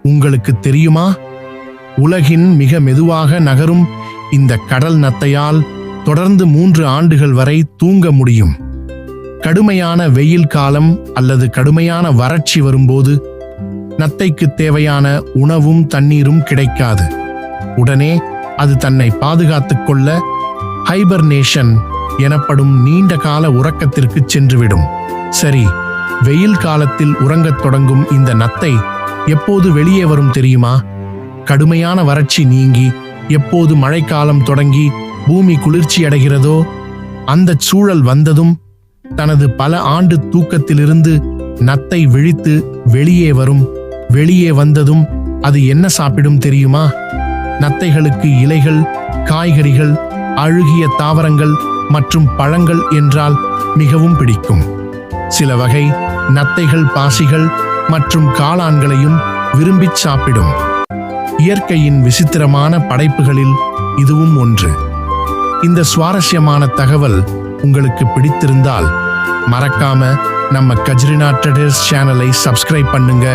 உங்களுக்கு தெரியுமா? உலகின் மிக மெதுவாக நகரும் இந்த கடல் நத்தையால் தொடர்ந்து 3 ஆண்டுகள் வரை தூங்க முடியும். கடுமையான வெயில் காலம் அல்லது கடுமையான வறட்சி வரும்போது நத்தைக்கு தேவையான உணவும் தண்ணீரும் கிடைக்காது. உடனே அது தன்னை பாதுகாத்துக் கொள்ள ஹைபர்னேஷன் எனப்படும் நீண்ட கால உறக்கத்திற்கு சென்றுவிடும். சரி, வெயில் காலத்தில் உறங்கத் தொடங்கும் இந்த நத்தை எப்போது வெளியே வரும் தெரியுமா? கடுமையான வறட்சி நீங்கி எப்போது மழைக்காலம் தொடங்கி பூமி குளிர்ச்சி அடைகிறதோ அந்த சூழல் வந்ததும் தனது பல ஆண்டு தூக்கத்திலிருந்து நத்தை விழித்து வெளியே வரும். வெளியே வந்ததும் அது என்ன சாப்பிடும் தெரியுமா? நத்தைகளுக்கு இலைகள், காய்கறிகள், அழுகிய தாவரங்கள் மற்றும் பழங்கள் என்றால் மிகவும் பிடிக்கும். சில வகை நத்தைகள் பாசிகள் மற்றும் காளான்களையும் விரும்பிச் சாப்பிடும். இயற்கையின் விசித்திரமான படைப்புகளில் இதுவும் ஒன்று. இந்த சுவாரஸ்யமான தகவல் உங்களுக்கு பிடித்திருந்தால் மறக்காம நம்ம கஜ்ரினா ட்ரெடர்ஸ் சேனலை சப்ஸ்கிரைப் பண்ணுங்க.